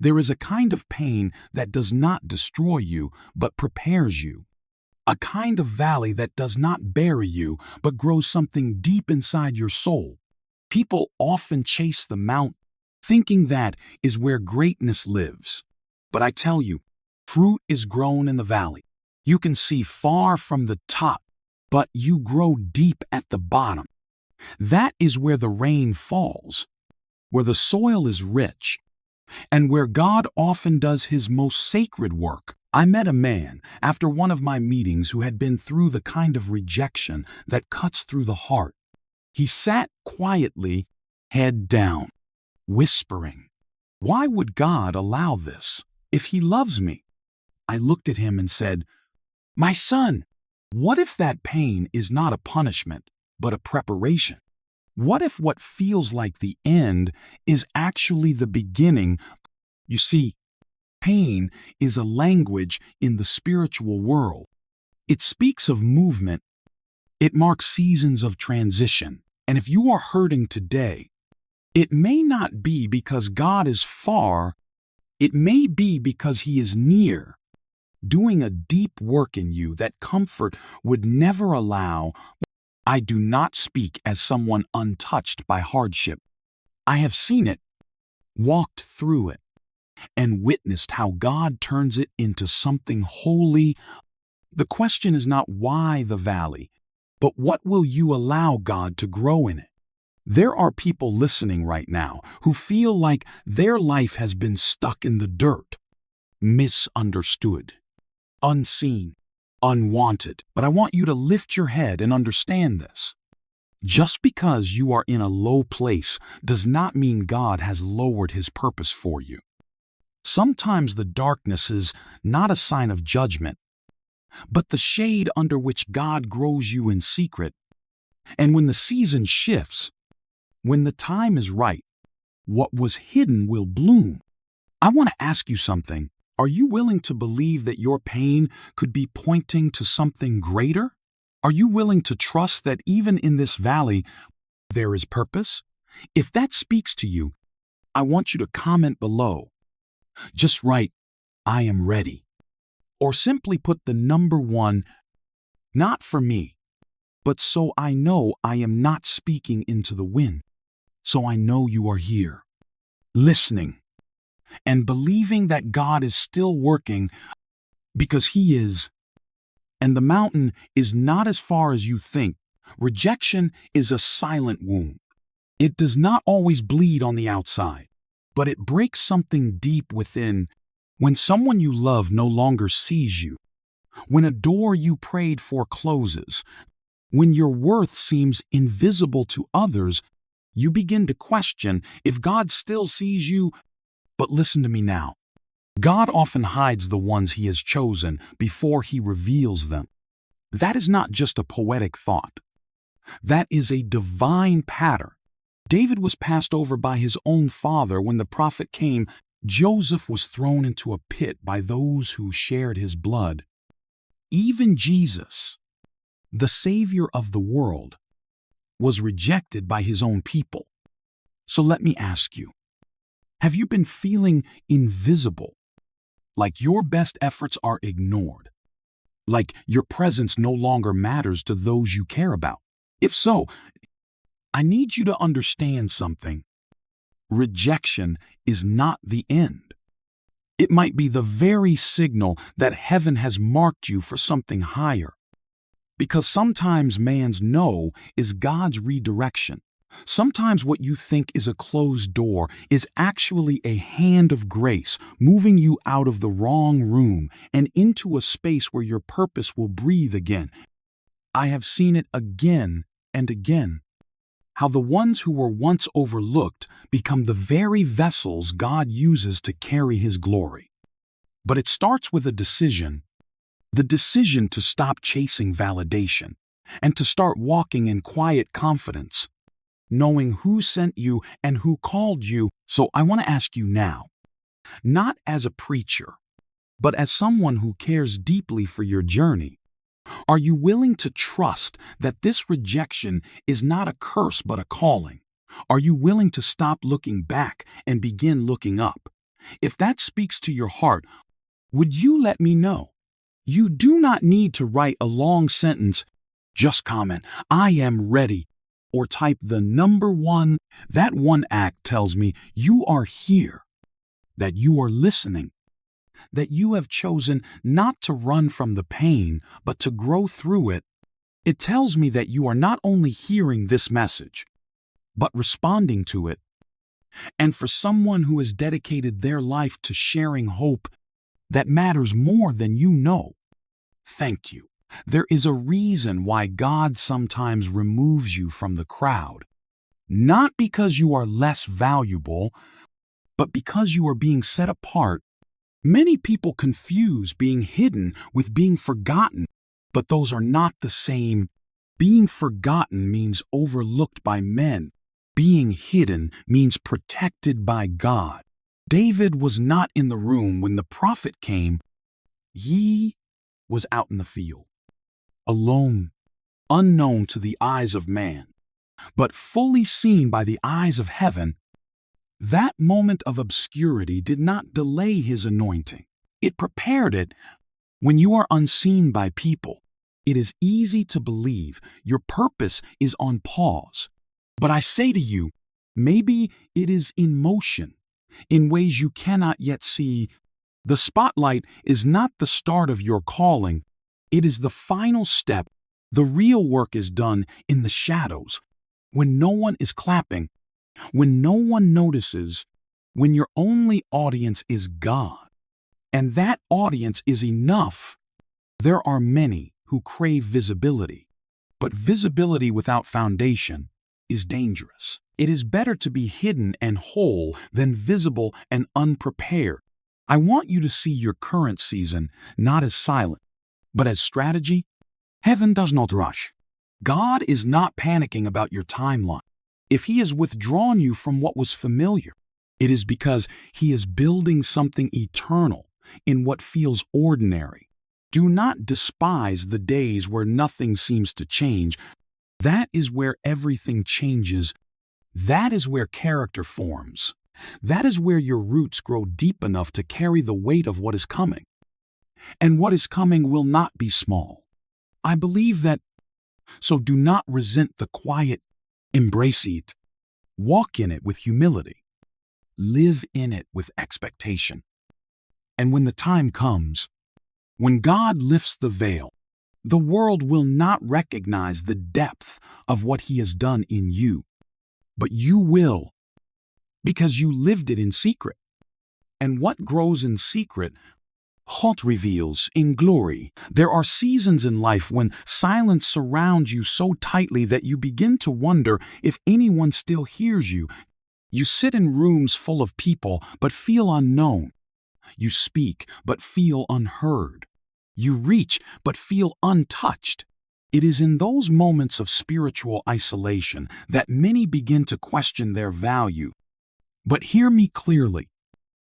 There is a kind of pain that does not destroy you, but prepares you. A kind of valley that does not bury you, but grows something deep inside your soul. People often chase the mountain, thinking that is where greatness lives. But I tell you, fruit is grown in the valley. You can see far from the top, but you grow deep at the bottom. That is where the rain falls, where the soil is rich, and where God often does his most sacred work. I met a man after one of my meetings who had been through the kind of rejection that cuts through the heart. He sat quietly, head down, whispering, "Why would God allow this if he loves me?" I looked at him and said, "My son, what if that pain is not a punishment, but a preparation? What if what feels like the end is actually the beginning?" You see, pain is a language in the spiritual world. It speaks of movement. It marks seasons of transition. And if you are hurting today, it may not be because God is far. It may be because he is near, doing a deep work in you that comfort would never allow. I do not speak as someone untouched by hardship. I have seen it, walked through it, and witnessed how God turns it into something holy. The question is not why the valley, but what will you allow God to grow in it? There are people listening right now who feel like their life has been stuck in the dirt, misunderstood, unseen, unwanted. But I want you to lift your head and understand this. Just because you are in a low place does not mean God has lowered his purpose for you. Sometimes the darkness is not a sign of judgment, but the shade under which God grows you in secret. And when the season shifts, when the time is right, what was hidden will bloom. I want to ask you something. Are you willing to believe that your pain could be pointing to something greater? Are you willing to trust that even in this valley, there is purpose? If that speaks to you, I want you to comment below. Just write, "I am ready." Or simply put the number 1, not for me, but so I know I am not speaking into the wind. So I know you are here, listening, and believing that God is still working, because he is. And the mountain is not as far as you think. Rejection is a silent wound. It does not always bleed on the outside, but it breaks something deep within. When someone you love no longer sees you, when a door you prayed for closes, when your worth seems invisible to others, you begin to question if God still sees you. But listen to me now. God often hides the ones he has chosen before he reveals them. That is not just a poetic thought. That is a divine pattern. David was passed over by his own father when the prophet came. Joseph was thrown into a pit by those who shared his blood. Even Jesus, the Savior of the world, was rejected by his own people. So let me ask you, have you been feeling invisible? Like your best efforts are ignored? Like your presence no longer matters to those you care about? If so, I need you to understand something. Rejection is not the end. It might be the very signal that heaven has marked you for something higher. Because sometimes man's no is God's redirection. Sometimes what you think is a closed door is actually a hand of grace moving you out of the wrong room and into a space where your purpose will breathe again. I have seen it again and again. How the ones who were once overlooked become the very vessels God uses to carry his glory. But it starts with a decision. The decision to stop chasing validation and to start walking in quiet confidence, knowing who sent you and who called you. So I want to ask you now, not as a preacher, but as someone who cares deeply for your journey, are you willing to trust that this rejection is not a curse but a calling? Are you willing to stop looking back and begin looking up? If that speaks to your heart, would you let me know? You do not need to write a long sentence. Just comment, "I am ready," or type the number one. That one act tells me you are here, that you are listening, that you have chosen not to run from the pain, but to grow through it. It tells me that you are not only hearing this message, but responding to it. And for someone who has dedicated their life to sharing hope that matters more than you know, thank you. There is a reason why God sometimes removes you from the crowd. Not because you are less valuable, but because you are being set apart. Many people confuse being hidden with being forgotten, but those are not the same. Being forgotten means overlooked by men. Being hidden means protected by God. David was not in the room when the prophet came. He was out in the field, alone, unknown to the eyes of man, but fully seen by the eyes of heaven. That moment of obscurity did not delay his anointing. It prepared it. When you are unseen by people, it is easy to believe your purpose is on pause. But I say to you, maybe it is in motion, in ways you cannot yet see. The spotlight is not the start of your calling. It is the final step. The real work is done in the shadows, when no one is clapping, when no one notices, when your only audience is God. And that audience is enough. There are many who crave visibility, but visibility without foundation is dangerous. It is better to be hidden and whole than visible and unprepared. I want you to see your current season not as silent, but as strategy. Heaven does not rush. God is not panicking about your timeline. If He has withdrawn you from what was familiar, it is because He is building something eternal in what feels ordinary. Do not despise the days where nothing seems to change. That is where everything changes. That is where character forms. That is where your roots grow deep enough to carry the weight of what is coming. And what is coming will not be small. I believe that. So do not resent the quiet. Embrace it. Walk in it with humility. Live in it with expectation. And when the time comes, when God lifts the veil, the world will not recognize the depth of what He has done in you. But you will, because you lived it in secret. And what grows in secret, God reveals in glory. There are seasons in life when silence surrounds you so tightly that you begin to wonder if anyone still hears you. You sit in rooms full of people but feel unknown. You speak but feel unheard. You reach but feel untouched. It is in those moments of spiritual isolation that many begin to question their value. But hear me clearly.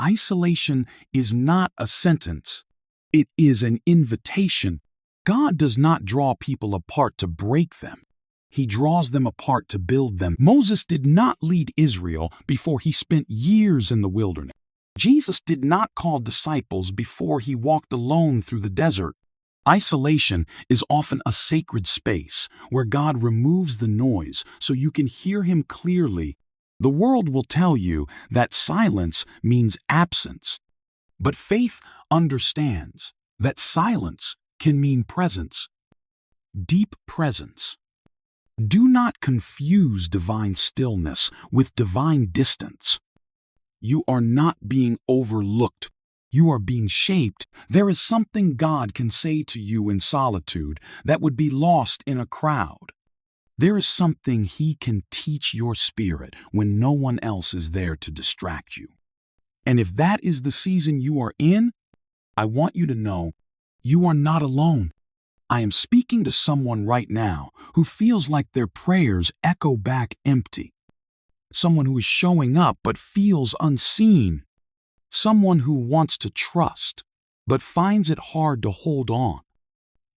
Isolation is not a sentence. It is an invitation. God does not draw people apart to break them. He draws them apart to build them. Moses did not lead Israel before he spent years in the wilderness. Jesus did not call disciples before He walked alone through the desert. Isolation is often a sacred space where God removes the noise so you can hear Him clearly. The world will tell you that silence means absence, but faith understands that silence can mean presence, deep presence. Do not confuse divine stillness with divine distance. You are not being overlooked. You are being shaped. There is something God can say to you in solitude that would be lost in a crowd. There is something He can teach your spirit when no one else is there to distract you. And if that is the season you are in, I want you to know you are not alone. I am speaking to someone right now who feels like their prayers echo back empty. Someone who is showing up but feels unseen. Someone who wants to trust but finds it hard to hold on.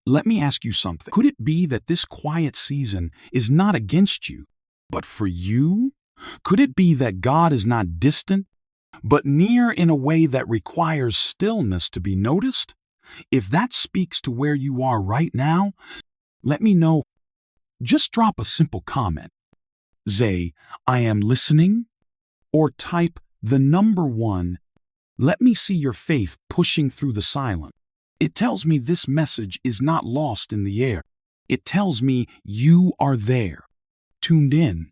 Let me ask you something. Could it be that this quiet season is not against you, but for you? Could it be that God is not distant, but near in a way that requires stillness to be noticed. If that speaks to where you are right now, let me know. Just drop a simple comment. Say, I am listening, or type the number 1. Let me see your faith pushing through the silence. It tells me this message is not lost in the air. It tells me you are there, tuned in,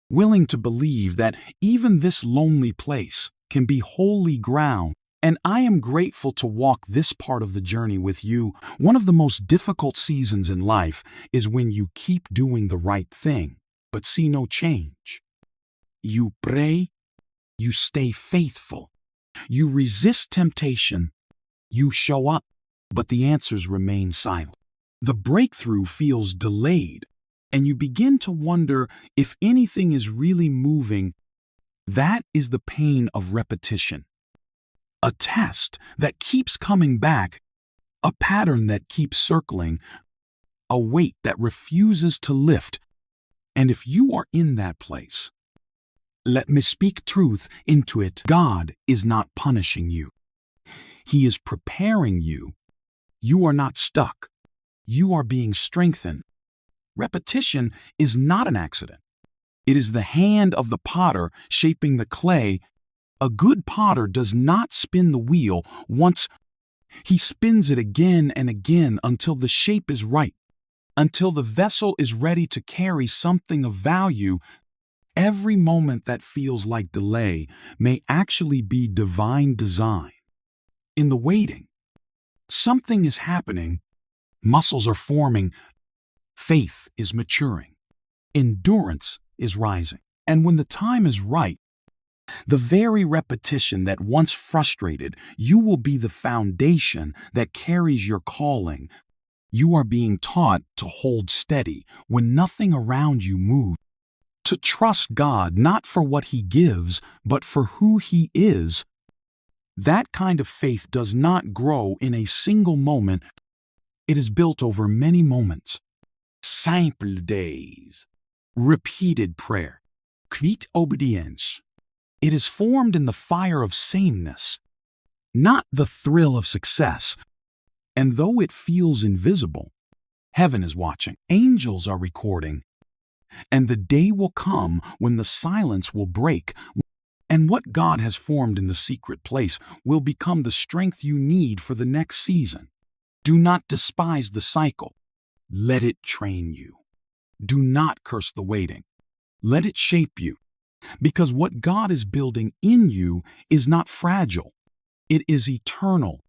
willing to believe that even this lonely place can be holy ground. And I am grateful to walk this part of the journey with you. One of the most difficult seasons in life is when you keep doing the right thing, but see no change. You pray, you stay faithful, you resist temptation, you show up, but the answers remain silent. The breakthrough feels delayed, and you begin to wonder if anything is really moving. That is the pain of repetition. A test that keeps coming back, a pattern that keeps circling, a weight that refuses to lift. And if you are in that place, let me speak truth into it. God is not punishing you. He is preparing you. You are not stuck. You are being strengthened. Repetition is not an accident. It is the hand of the potter shaping the clay. A good potter does not spin the wheel once. He spins it again and again until the shape is right, until the vessel is ready to carry something of value. Every moment that feels like delay may actually be divine design. In the waiting, something is happening. Muscles are forming. Faith is maturing. Endurance is rising. And when the time is right, the very repetition that once frustrated you will be the foundation that carries your calling. You are being taught to hold steady when nothing around you moves, to trust God not for what He gives, but for who He is. That kind of faith does not grow in a single moment. It is built over many moments. Simple days, repeated prayer, quiet obedience. It is formed in the fire of sameness, not the thrill of success. And though it feels invisible, heaven is watching. Angels are recording. And the day will come when the silence will break, and what God has formed in the secret place will become the strength you need for the next season. Do not despise the cycle. Let it train you. Do not curse the waiting. Let it shape you. Because what God is building in you is not fragile. It is eternal.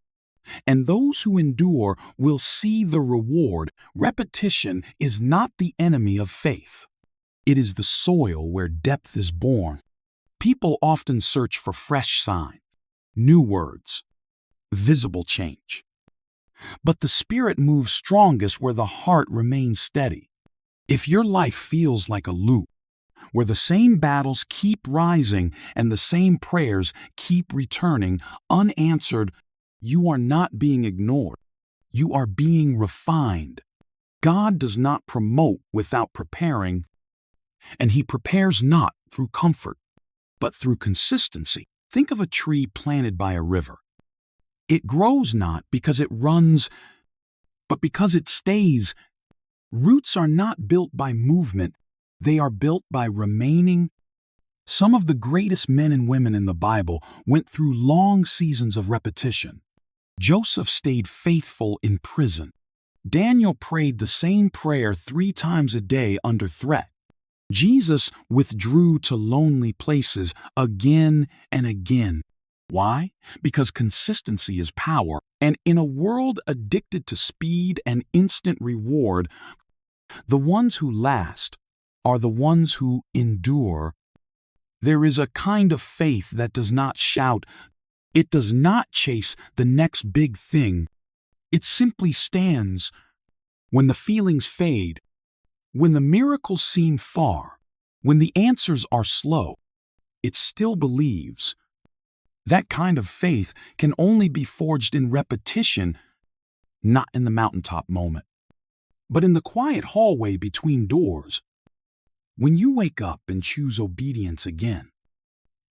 And those who endure will see the reward. Repetition is not the enemy of faith. It is the soil where depth is born. People often search for fresh signs, new words, visible change. But the Spirit moves strongest where the heart remains steady. If your life feels like a loop, where the same battles keep rising and the same prayers keep returning unanswered, you are not being ignored. You are being refined. God does not promote without preparing, and He prepares not through comfort, but through consistency. Think of a tree planted by a river. It grows not because it runs, but because it stays. Roots are not built by movement. They are built by remaining. Some of the greatest men and women in the Bible went through long seasons of repetition. Joseph stayed faithful in prison. Daniel prayed the same prayer 3 times a day under threat. Jesus withdrew to lonely places again and again. Why? Because consistency is power. And in a world addicted to speed and instant reward, the ones who last are the ones who endure. There is a kind of faith that does not shout. It does not chase the next big thing. It simply stands when the feelings fade, when the miracles seem far, when the answers are slow. It still believes. That kind of faith can only be forged in repetition, not in the mountaintop moment, but in the quiet hallway between doors. When you wake up and choose obedience again,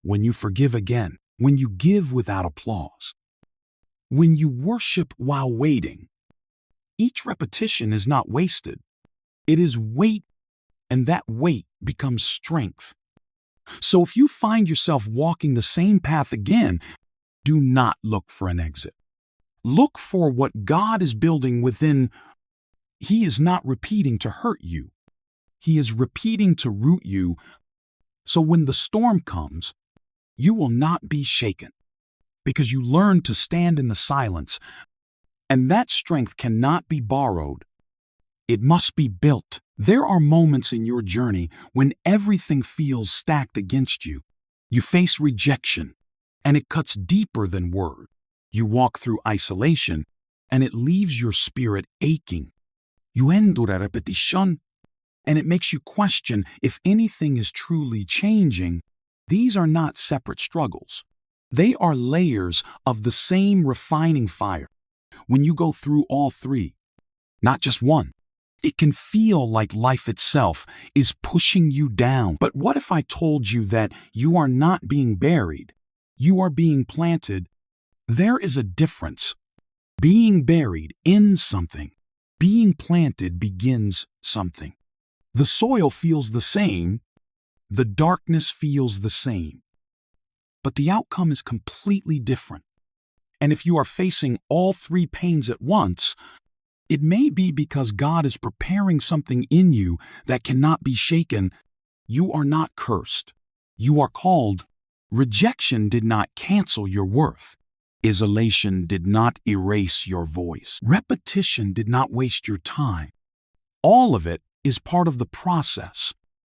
when you forgive again, when you give without applause, when you worship while waiting. Each repetition is not wasted. It is weight, and that weight becomes strength. So if you find yourself walking the same path again, do not look for an exit. Look for what God is building within. He is not repeating to hurt you. He is repeating to root you. So when the storm comes, you will not be shaken, because you learn to stand in the silence, and that strength cannot be borrowed. It must be built. There are moments in your journey when everything feels stacked against you. You face rejection, and it cuts deeper than word. You walk through isolation, and it leaves your spirit aching. You endure repetition, and it makes you question if anything is truly changing. These are not separate struggles. They are layers of the same refining fire. When you go through all three, not just one, it can feel like life itself is pushing you down. But what if I told you that you are not being buried? You are being planted. There is a difference. Being buried ends something. Being planted begins something. The soil feels the same. The darkness feels the same. But the outcome is completely different. And if you are facing all three pains at once, it may be because God is preparing something in you that cannot be shaken. You are not cursed. You are called. Rejection did not cancel your worth. Isolation did not erase your voice. Repetition did not waste your time. All of it is part of the process.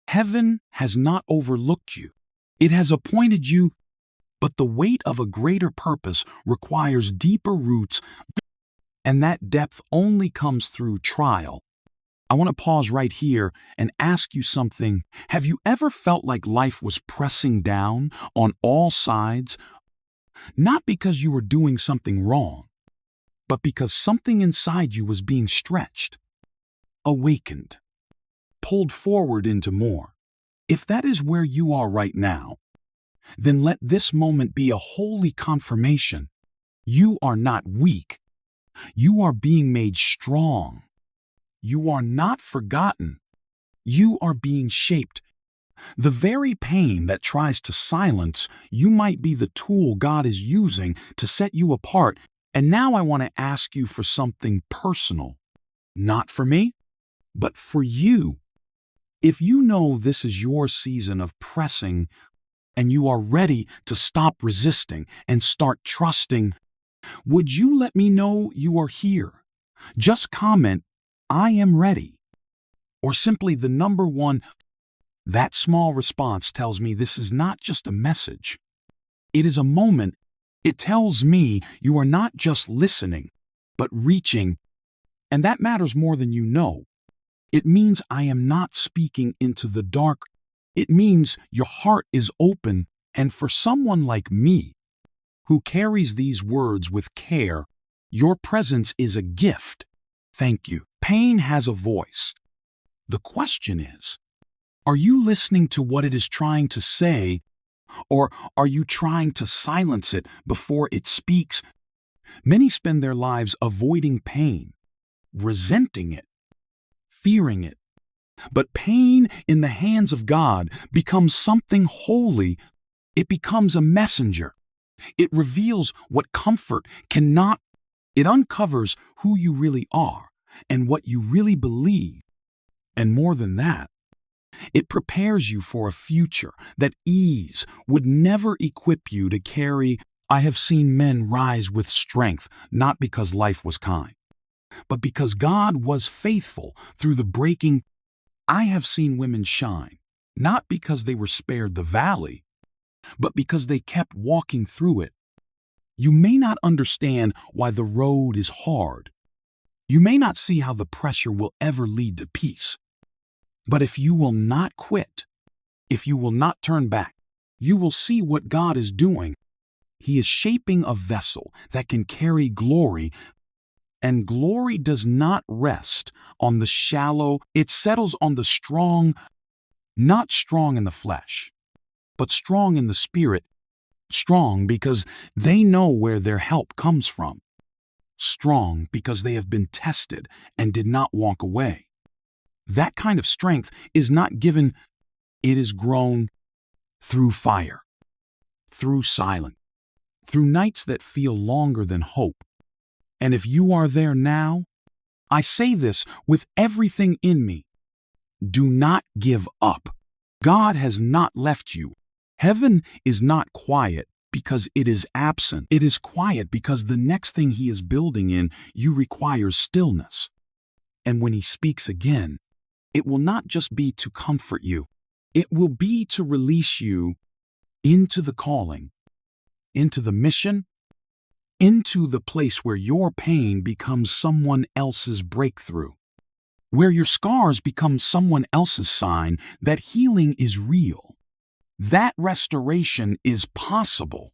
Heaven has not overlooked you. It has appointed you, but the weight of a greater purpose requires deeper roots, and that depth only comes through trial. I want to pause right here and ask you something. Have you ever felt like life was pressing down on all sides? Not because you were doing something wrong, but because something inside you was being stretched, awakened, pulled forward into more. If that is where you are right now, then let this moment be a holy confirmation. You are not weak. You are being made strong. You are not forgotten. You are being shaped. The very pain that tries to silence you might be the tool God is using to set you apart. And now I want to ask you for something personal. Not for me, but for you. If you know this is your season of pressing, and you are ready to stop resisting and start trusting, would you let me know you are here? Just comment, "I am ready," or simply the number 1. That small response tells me this is not just a message. It is a moment. It tells me you are not just listening, but reaching, and that matters more than you know. It means I am not speaking into the dark. It means your heart is open, and for someone like me, who carries these words with care, your presence is a gift. Thank you. Pain has a voice. The question is, are you listening to what it is trying to say, or are you trying to silence it before it speaks? Many spend their lives avoiding pain, resenting it, fearing it. But pain in the hands of God becomes something holy. It becomes a messenger. It reveals what comfort cannot. It uncovers who you really are and what you really believe. And more than that, it prepares you for a future that ease would never equip you to carry. I have seen men rise with strength, not because life was kind, but because God was faithful through the breaking. I have seen women shine, not because they were spared the valley, but because they kept walking through it. You may not understand why the road is hard. You may not see how the pressure will ever lead to peace. But if you will not quit, if you will not turn back, you will see what God is doing. He is shaping a vessel that can carry glory, and glory does not rest on the shallow. It settles on the strong, not strong in the flesh, but strong in the spirit. Strong because they know where their help comes from. Strong because they have been tested and did not walk away. That kind of strength is not given, it is grown through fire, through silence, through nights that feel longer than hope. And if you are there now, I say this with everything in me. Do not give up. God has not left you. Heaven is not quiet because it is absent. It is quiet because the next thing He is building in you requires stillness. And when He speaks again, it will not just be to comfort you. It will be to release you into the calling, into the mission, into the place where your pain becomes someone else's breakthrough, where your scars become someone else's sign that healing is real, that restoration is possible,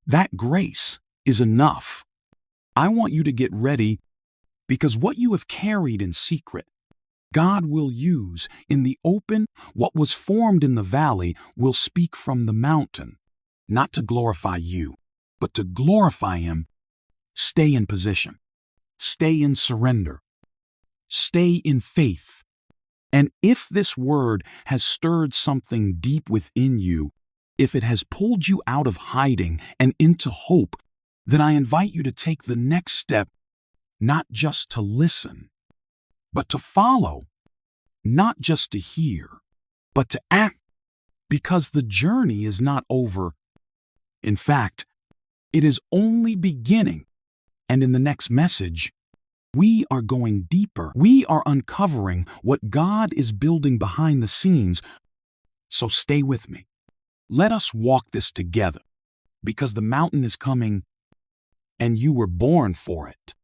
that grace is enough. I want you to get ready because what you have carried in secret, God will use in the open. What was formed in the valley will speak from the mountain, not to glorify you, but to glorify Him. Stay in position. Stay in surrender. Stay in faith. And if this word has stirred something deep within you, if it has pulled you out of hiding and into hope, then I invite you to take the next step, not just to listen, but to follow, not just to hear, but to act, because the journey is not over. In fact, it is only beginning. And in the next message, we are going deeper. We are uncovering what God is building behind the scenes. So stay with me. Let us walk this together, because the mountain is coming and you were born for it.